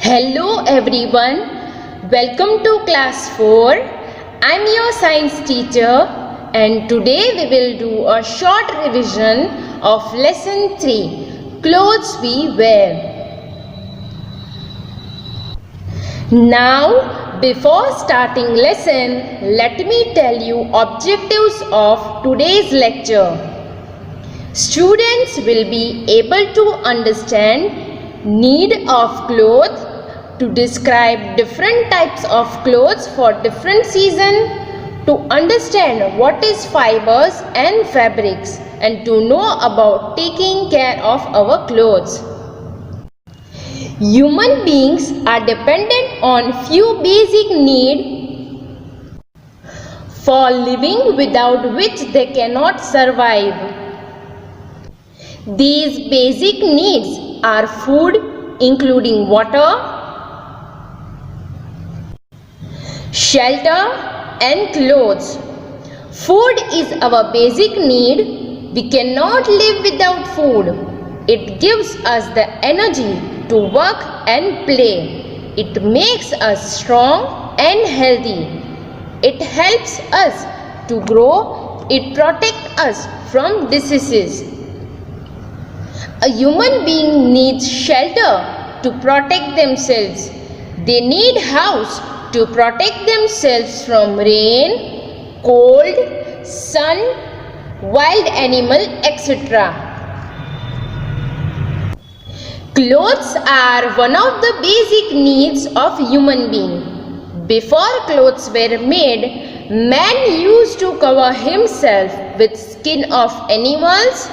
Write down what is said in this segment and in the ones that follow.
Hello everyone, welcome to class 4. I'm your science teacher and today we will do a short revision of lesson 3, clothes we wear. Now, before starting lesson, let me tell you objectives of today's lecture. Students will be able to understand need of clothes, to describe different types of clothes for different season, to understand what is fibers and fabrics, and to know about taking care of our clothes. Human beings are dependent on few basic needs for living, without which they cannot survive. These basic needs are food, including water, shelter and clothes. Food is our basic need. We cannot live without food. It gives us the energy to work and play. It makes us strong and healthy. It helps us to grow. It protects us from diseases. A human being needs shelter to protect themselves. They need house to protect themselves from rain, cold, sun, wild animal, etc. Clothes are one of the basic needs of human being. Before clothes were made, man used to cover himself with skin of animals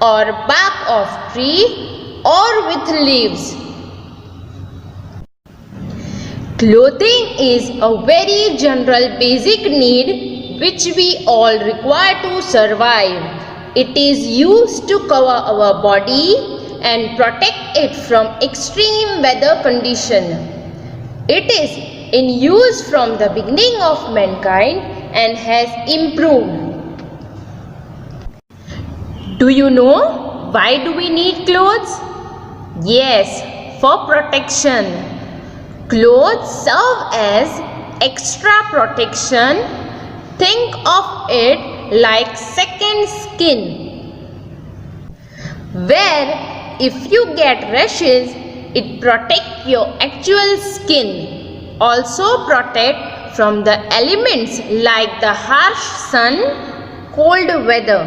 or bark of tree or with leaves. Clothing is a very general basic need which we all require to survive. It is used to cover our body and protect it from extreme weather condition. It is in use from the beginning of mankind and has improved. Do you know why do we need clothes? Yes, for protection. Clothes serve as extra protection. Think of it like second skin, where if you get rashes, it protects your actual skin. Also protect from the elements like the harsh sun, cold weather.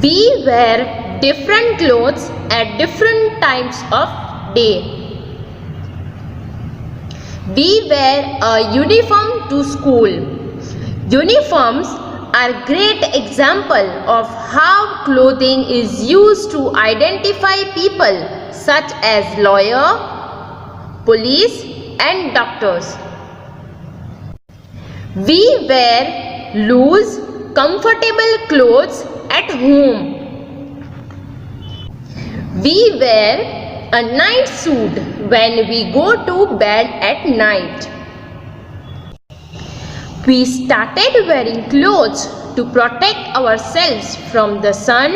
We wear different clothes at different times of day. We wear a uniform to school. Uniforms are great example of how clothing is used to identify people such as lawyer, police and doctors. We wear loose, comfortable clothes at home. We wear a night suit when we go to bed at night. We started wearing clothes to protect ourselves from the sun,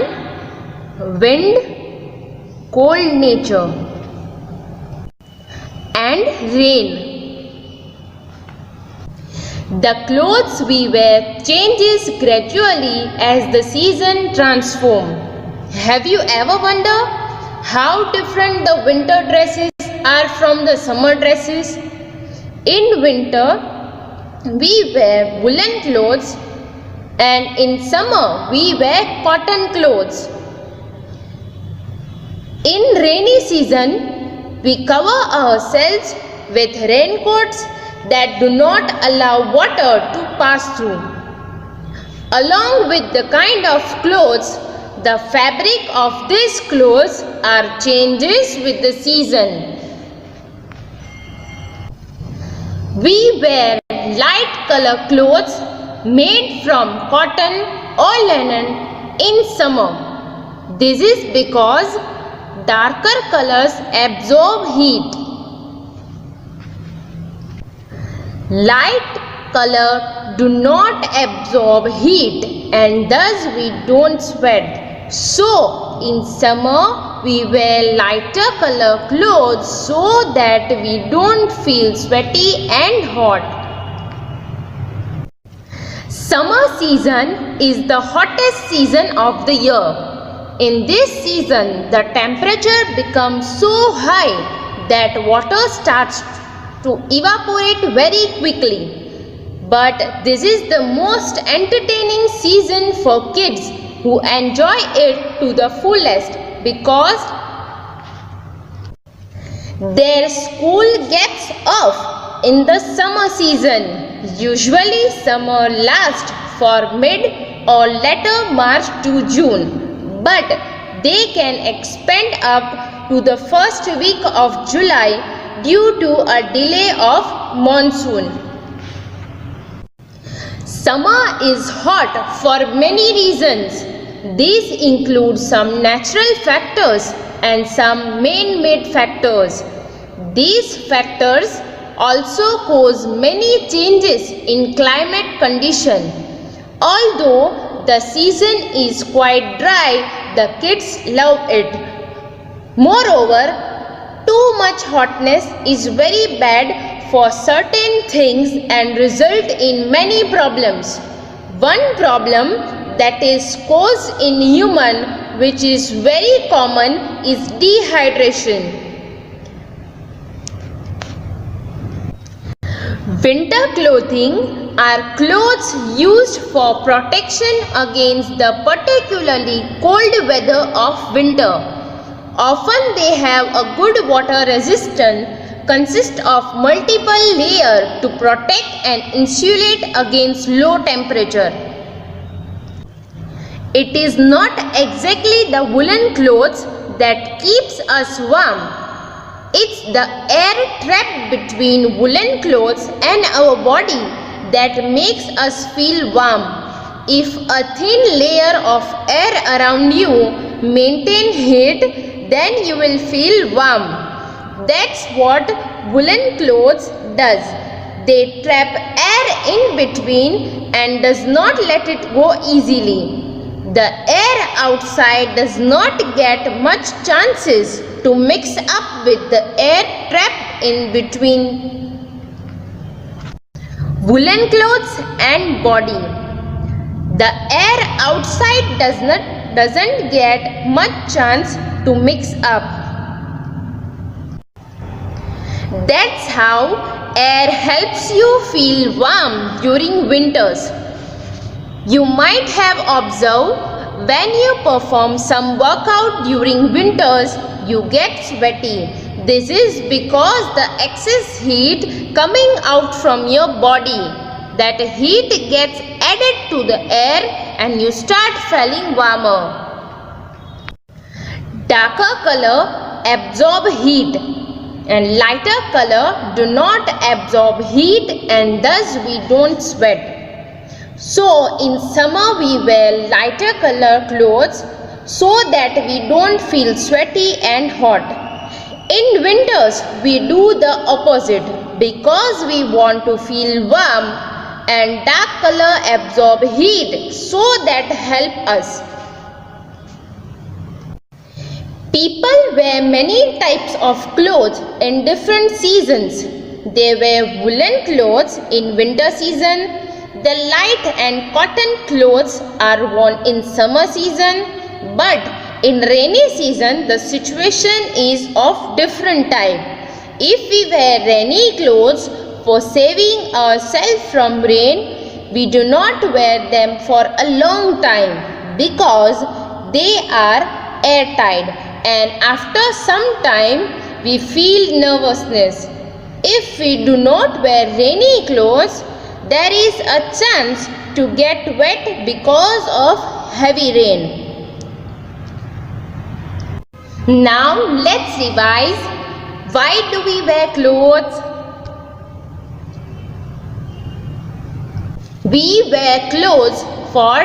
wind, cold nature and rain. The clothes we wear changes gradually as the season transforms. Have you ever wondered how different the winter dresses are from the summer dresses? In winter, we wear woolen clothes and in summer, we wear cotton clothes. In rainy season, we cover ourselves with raincoats that do not allow water to pass through. Along with the kind of clothes, the fabric of these clothes are changes with the season. We wear light color clothes made from cotton or linen in summer. This is because darker colors absorb heat. Light color do not absorb heat and thus we don't sweat. So, in summer, we wear lighter color clothes so that we don't feel sweaty and hot. Summer season is the hottest season of the year. In this season, the temperature becomes so high that water starts to evaporate very quickly. But this is the most entertaining season for kids who enjoy it to the fullest because their school gets off in the summer season. Usually summer lasts for mid or later March to June, but they can expand up to the first week of July due to a delay of monsoon. Summer is hot for many reasons. These include some natural factors and some man-made factors. These factors also cause many changes in climate condition. Although the season is quite dry, the kids love it. Moreover, too much hotness is very bad for certain things and result in many problems. One problem that is caused in human, which is very common, is dehydration. Winter clothing are clothes used for protection against the particularly cold weather of winter. Often they have a good water resistance, consist of multiple layers to protect and insulate against low temperature. It is not exactly the woolen clothes that keeps us warm. It's the air trapped between woolen clothes and our body that makes us feel warm. If a thin layer of air around you maintains heat, then you will feel warm. That's what woolen clothes does. They trap air in between and does not let it go easily. The air outside does not get much chances to mix up with the air trapped in between woolen clothes and body. The air outside doesn't get much chance to mix up. That's how air helps you feel warm during winters. You might have observed when you perform some workout during winters, you get sweaty. This is because the excess heat coming out from your body. That heat gets added to the air and you start feeling warmer. Darker color absorb heat and lighter color do not absorb heat and thus we don't sweat. So in summer we wear lighter color clothes so that we don't feel sweaty and hot. In winters we do the opposite because we want to feel warm and dark color absorb heat so that help us. People wear many types of clothes in different seasons. They wear woolen clothes in winter season. The light and cotton clothes are worn in summer season, but in rainy season the situation is of different type. If we wear rainy clothes for saving ourselves from rain, we do not wear them for a long time because they are airtight and after some time we feel nervousness. If we do not wear rainy clothes, there is a chance to get wet because of heavy rain. Now let's revise. Why do we wear clothes? We wear clothes for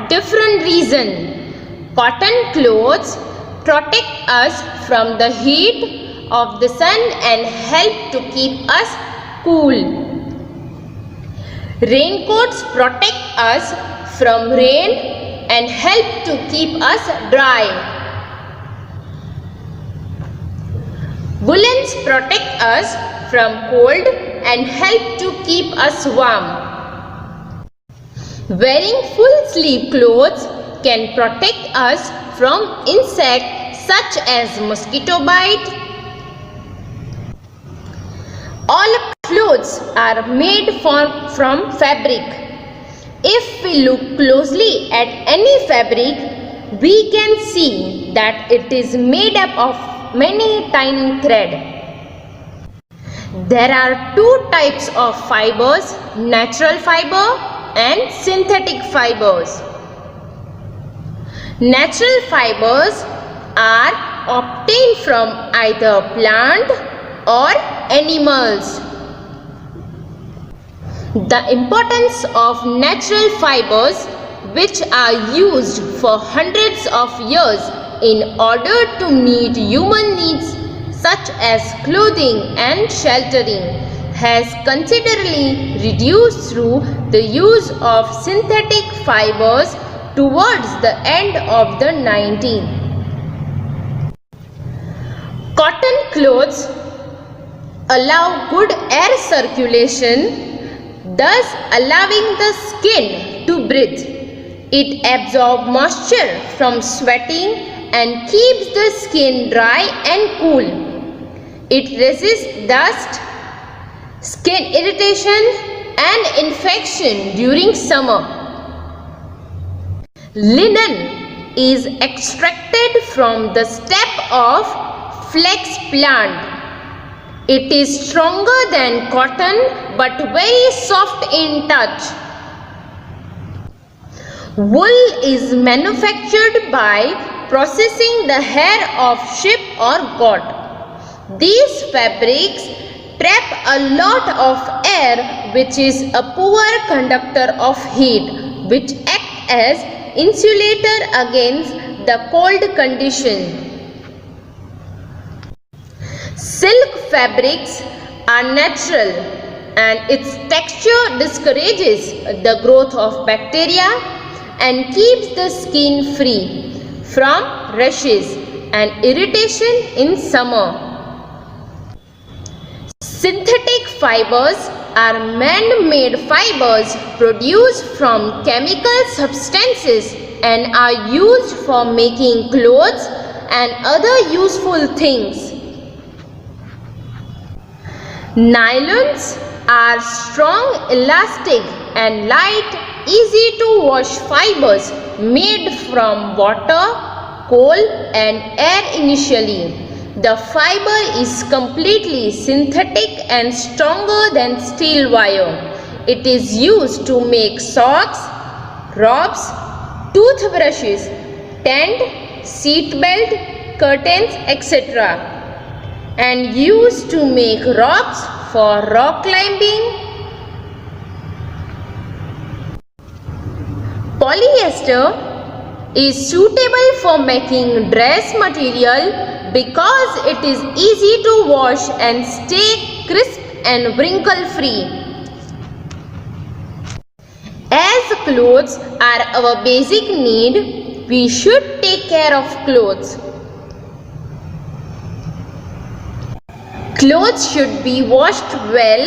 different reasons. Cotton clothes protect us from the heat of the sun and help to keep us cool. Raincoats protect us from rain and help to keep us dry. Woolens protect us from cold and help to keep us warm. Wearing full sleeve clothes can protect us from insects such as mosquito bite. All clothes are made from fabric. If we look closely at any fabric, we can see that it is made up of many tiny threads. There are two types of fibers, natural fiber and synthetic fibers. Natural fibers are obtained from either plant or animals. The importance of natural fibers, which are used for hundreds of years in order to meet human needs such as clothing and sheltering, has considerably reduced through the use of synthetic fibers towards the end of the 19th. Cotton clothes allow good air circulation, thus allowing the skin to breathe. It absorbs moisture from sweating and keeps the skin dry and cool. It resists dust, skin irritation and infection during summer. Linen is extracted from the stem of flax plant. It is stronger than cotton but very soft in touch. Wool is manufactured by processing the hair of sheep or goat. These fabrics trap a lot of air, which is a poor conductor of heat, which acts as insulator against the cold condition. Silk fabrics are natural and its texture discourages the growth of bacteria and keeps the skin free from rashes and irritation in summer. Synthetic fibers are man-made fibers produced from chemical substances and are used for making clothes and other useful things. Nylons are strong, elastic and light, easy to wash fibers made from water, coal and air initially. The fiber is completely synthetic and stronger than steel wire. It is used to make socks, robes, toothbrushes, tent, seat belt, curtains, etc. and used to make ropes for rock climbing. Polyester is suitable for making dress material because it is easy to wash and stay crisp and wrinkle free. As clothes are our basic need, we should take care of clothes. Clothes should be washed well.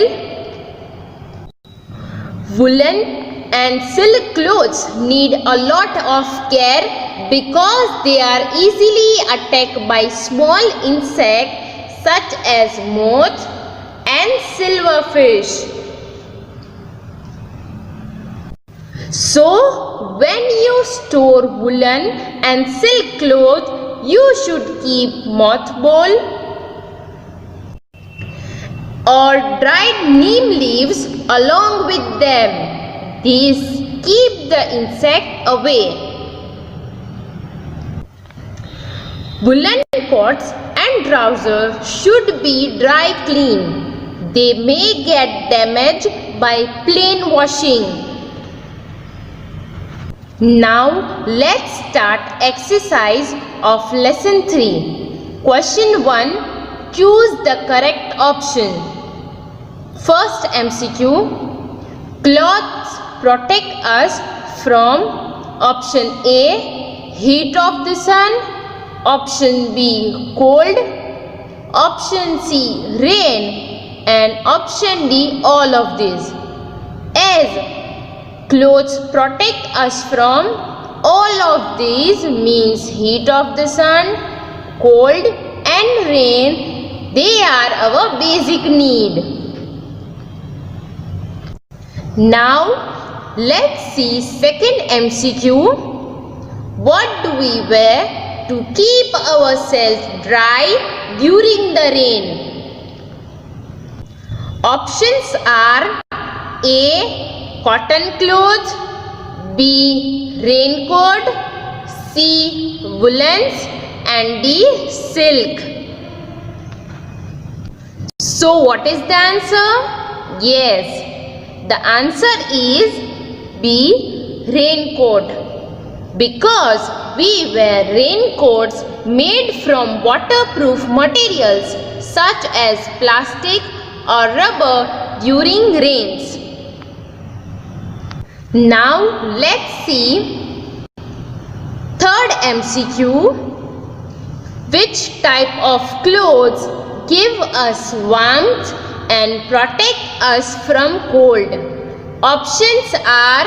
Woolen and silk clothes need a lot of care because they are easily attacked by small insects such as moth and silverfish. So, when you store woolen and silk clothes, you should keep mothball or dried neem leaves along with them. These keep the insect away. Woolen coats and trousers should be dry clean. They may get damaged by plain washing. Now let's start exercise of lesson 3. Question 1. Choose the correct option. First MCQ. Clothes protect us from Option A, heat of the sun. Option B, cold. Option C, rain. And option D, all of these. As clothes protect us from all of these means heat of the sun, cold and rain, they are our basic need. Now let's see second MCQ. What do we wear to keep ourselves dry during the rain? Options are A, cotton clothes, B, raincoat, C, woolens and D, silk. So what is the answer? Yes, the answer is B, raincoat. Because we wear raincoats made from waterproof materials such as plastic or rubber during rains. Now let's see third MCQ. Which type of clothes give us warmth and protect us from cold? Options are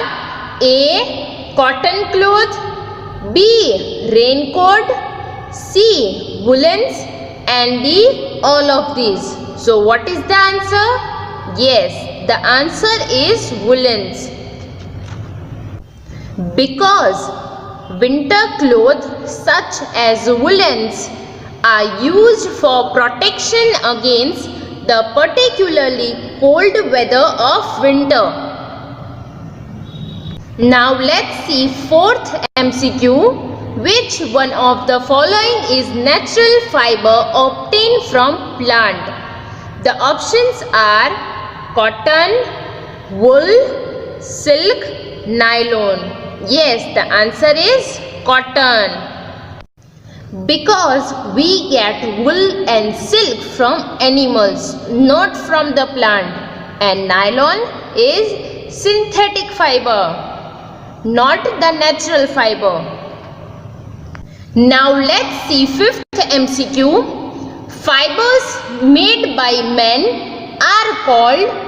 A, cotton cloth, B, raincoat, C, woolens and D, all of these. So what is the answer? Yes, the answer is woolens. Because winter clothes such as woolens are used for protection against the particularly cold weather of winter. Now let's see fourth MCQ. Which one of the following is natural fiber obtained from plant? The options are cotton, wool, silk, nylon. Yes, the answer is cotton. Because we get wool and silk from animals, not from the plant. And nylon is synthetic fiber, not the natural fiber. Now let's see fifth MCQ. Fibers made by men are called.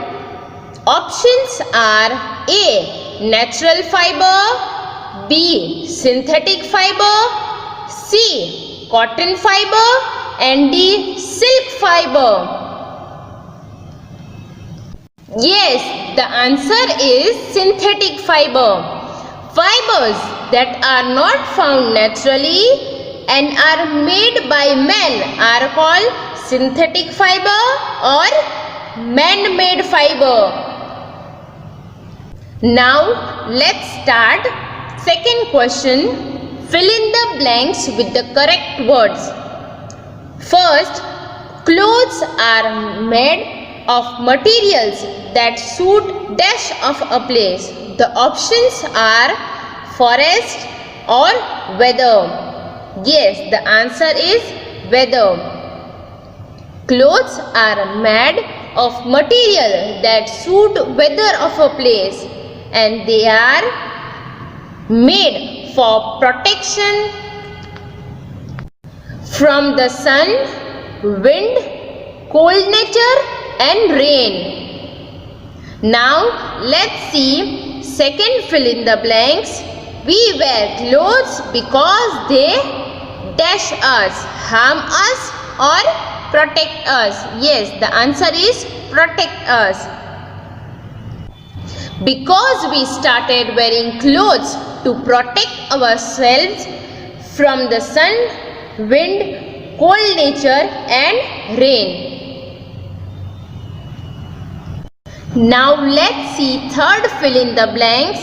Options are A, natural fiber, B, synthetic fiber, C, cotton fiber and D, silk fiber. Yes, the answer is synthetic fiber. Fibers that are not found naturally and are made by men are called synthetic fiber or man-made fiber. Now let's start second question. Fill in the blanks with the correct words. First, clothes are made of materials that suit dash of a place. The options are forest or weather. Yes, the answer is weather. Clothes are made of material that suit weather of a place and they are made for protection from the sun, wind, cold nature and rain. Now let's see second fill in the blanks. We wear clothes because they dash us, harm us or protect us. Yes, the answer is protect us. Because we started wearing clothes to protect ourselves from the sun, wind, cold nature and rain. Now let's see third fill in the blanks.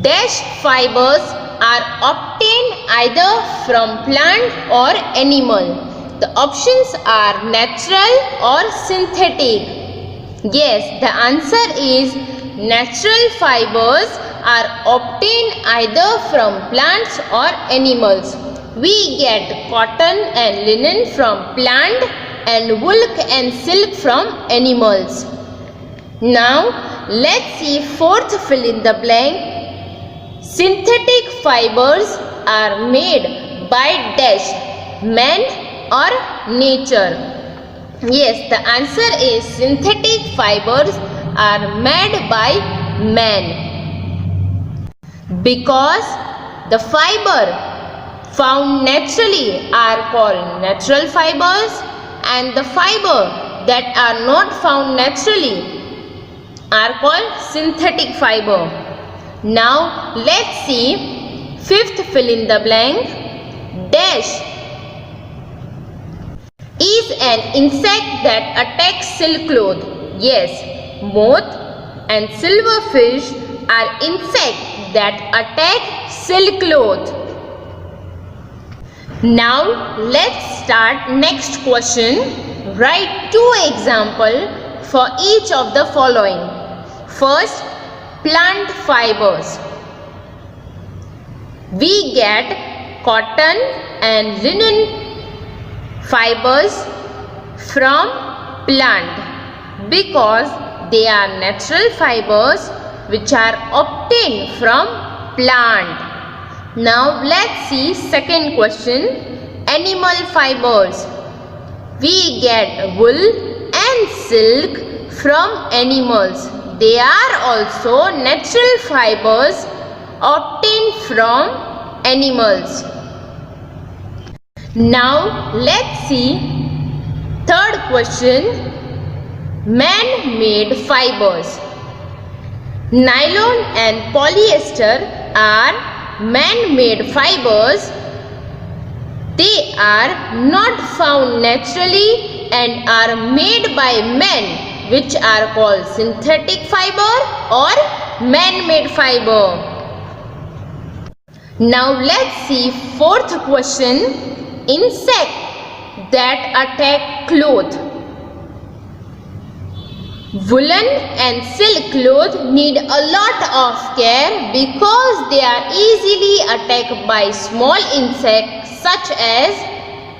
Dash fibers are obtained either from plant or animal. The options are natural or synthetic. Yes, the answer is natural fibers are obtained either from plants or animals. We get cotton and linen from plant and wool and silk from animals. Now let's see fourth fill in the blank. synthetic fibers are made by dash, man or nature? Yes, the answer is synthetic fibers are made by man. Because the fiber found naturally are called natural fibers, and the fiber that are not found naturally are called synthetic fiber. Now let's see fifth fill in the blank. Dash is an insect that attacks silkworm. Yes, moth and silverfish are insects that attack silkworm. Now let's start next question. Write 2 examples for each of the following. First, plant fibers. We get cotton and linen fibers from plant because they are natural fibers which are obtained from plant. Now let's see second question. Animal fibers. We get wool and silk from animals. They are also natural fibers obtained from animals. Now let's see third question. Man-made fibers. Nylon and polyester are man-made fibers. They are not found naturally and are made by men, which are called synthetic fiber or man-made fiber. Now let's see fourth question. Insect that attack cloth. Woolen and silk cloth need a lot of care because they are easily attacked by small insects such as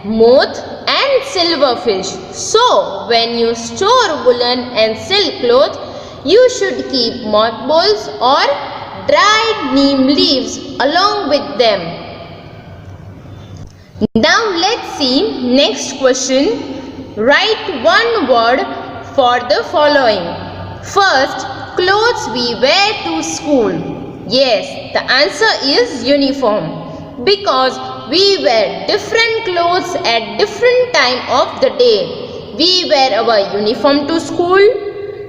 moth and silverfish. So when you store woolen and silk cloth, you should keep mothballs or dried neem leaves along with them. Now let's see next question. Write one word for the following. First, clothes we wear to school. Yes, the answer is uniform because we wear different clothes at different time of the day. We wear our uniform to school,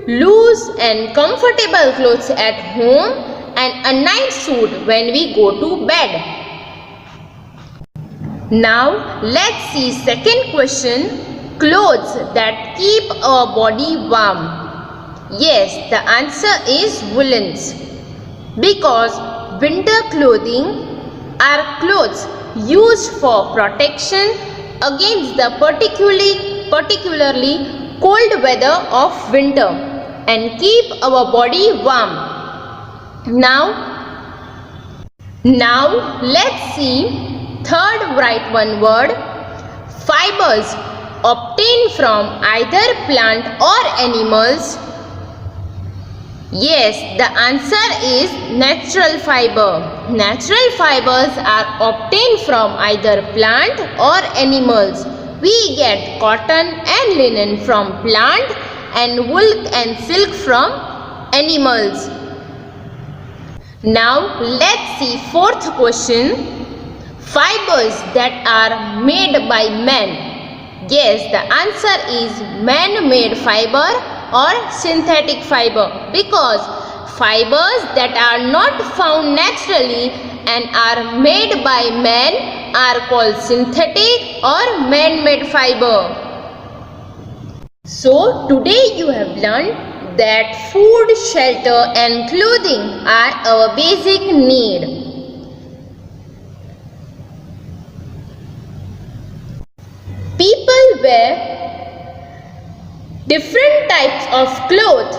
loose and comfortable clothes at home, and a night suit when we go to bed. Now let's see second question. Clothes that keep our body warm. Yes, the answer is woolens because winter clothing are clothes used for protection against the particularly cold weather of winter and keep our body warm. Now let's see third write one word. Fibers obtained from either plant or animals. Yes, the answer is natural fiber. Natural fibers are obtained from either plant or animals. We get cotton and linen from plant and wool and silk from animals. Now let's see fourth question. Fibers that are made by man. Yes, the answer is man-made fiber or synthetic fiber because fibers that are not found naturally and are made by man are called synthetic or man-made fiber. So today you have learned that food, shelter and clothing are our basic need. People wear different types of clothes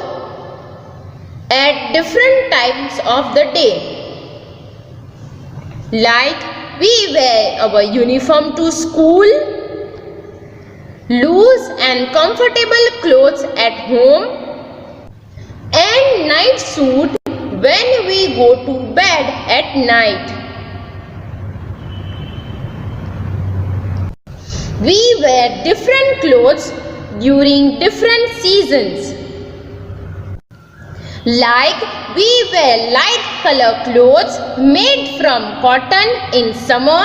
at different times of the day. Like we wear our uniform to school, loose and comfortable clothes at home, and night suit when we go to bed at night. We wear different clothes during different seasons. Like we wear light color clothes made from cotton in summer,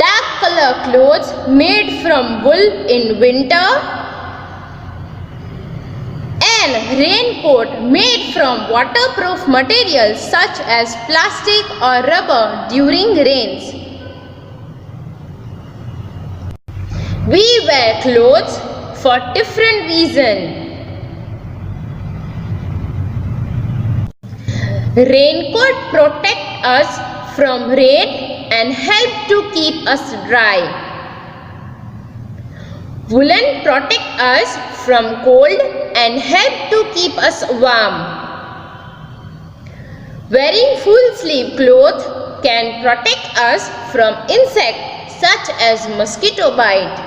dark color clothes made from wool in winter, and raincoat made from waterproof materials such as plastic or rubber during rains. We wear clothes for different reasons. Raincoat protect us from rain and help to keep us dry. Woolen protect us from cold and help to keep us warm. Wearing full sleeve cloth can protect us from insects such as mosquito bite.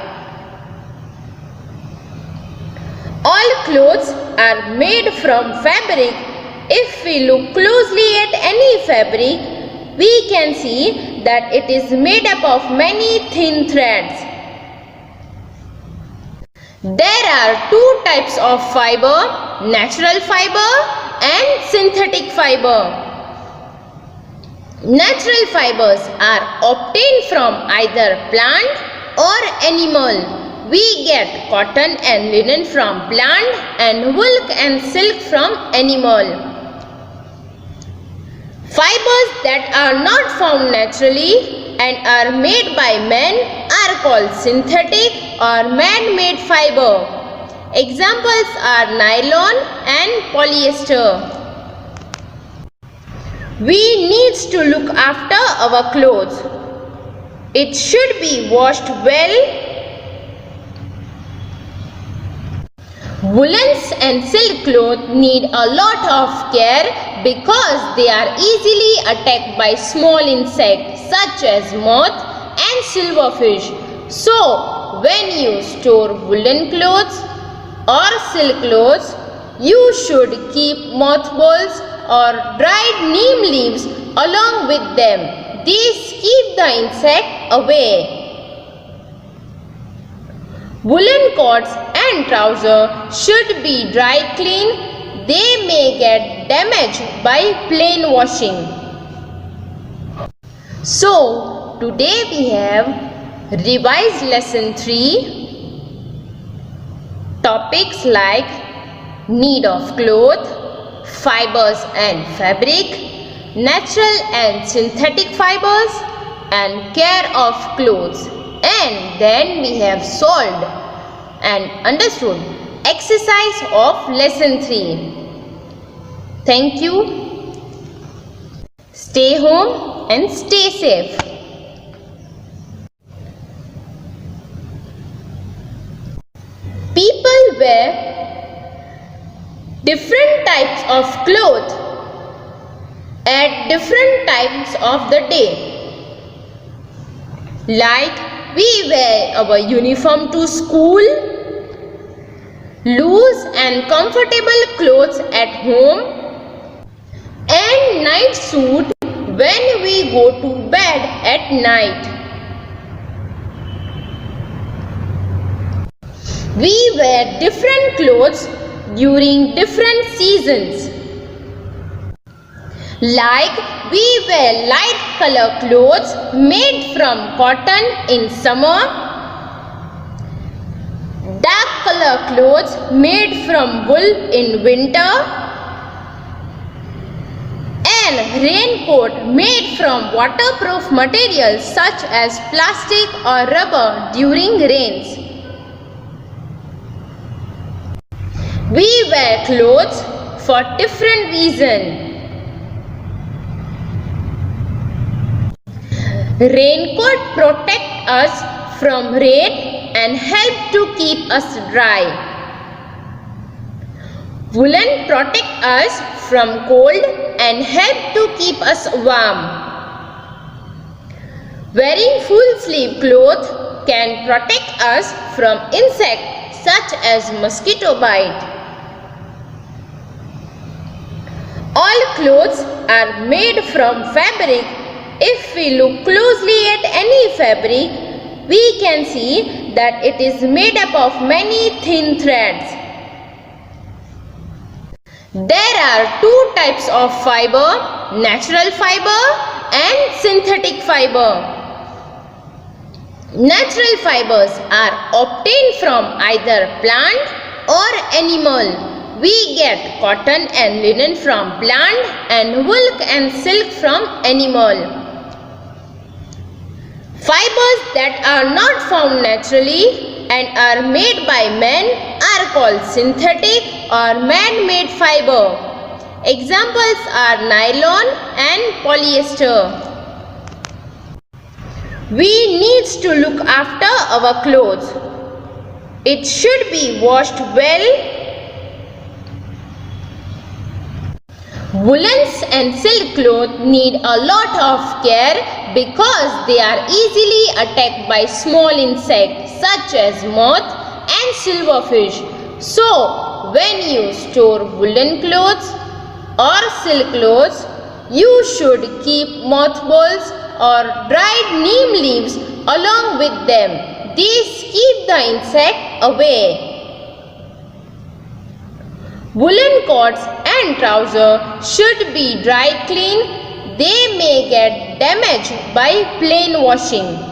All clothes are made from fabric. If we look closely at any fabric, we can see that it is made up of many thin threads. There are two types of fiber, natural fiber and synthetic fiber. Natural fibers are obtained from either plant or animal. We get cotton and linen from plant and wool and silk from animal. Fibers that are not found naturally and are made by men are called synthetic or man-made fiber. Examples are nylon and polyester. We need to look after our clothes. It should be washed well. Woolens and silk cloth need a lot of care because they are easily attacked by small insects such as moth and silverfish. So, when you store woolen clothes or silk clothes, you should keep mothballs or dried neem leaves along with them. These keep the insect away. Woolen coats and trousers should be dry clean. They may get damaged by plain washing. So, today we have revised lesson 3. Topics like need of cloth, fibers and fabric, natural and synthetic fibers, and care of clothes. And then we have solved and understood exercise of lesson 3. Thank you. Stay home and stay safe. People wear different types of clothes at different times of the day. Like we wear our uniform to school, loose and comfortable clothes at home, and night suit when we go to bed at night. We wear different clothes during different seasons. Like we wear light color clothes made from cotton in summer, dark color clothes made from wool in winter, and raincoat made from waterproof materials such as plastic or rubber during rains. We wear clothes for different reasons. Raincoat protect us from rain and help to keep us dry. Woolen protect us from cold and help to keep us warm. Wearing full sleeve cloth can protect us from insects such as mosquito bite. All clothes are made from fabric. If we look closely at any fabric, we can see that it is made up of many thin threads. There are two types of fiber, natural fiber and synthetic fiber. Natural fibers are obtained from either plant or animal. We get cotton and linen from plant and wool and silk from animal. Fibers that are not found naturally and are made by men are called synthetic or man-made fiber. Examples are nylon and polyester. We need to look after our clothes. It should be washed well. Woolens and silk clothes need a lot of care because they are easily attacked by small insects such as moth and silverfish. So, when you store woolen clothes or silk clothes, you should keep mothballs or dried neem leaves along with them. These keep the insect away. Woolen coats and trousers should be dry clean. They may get damaged by plain washing.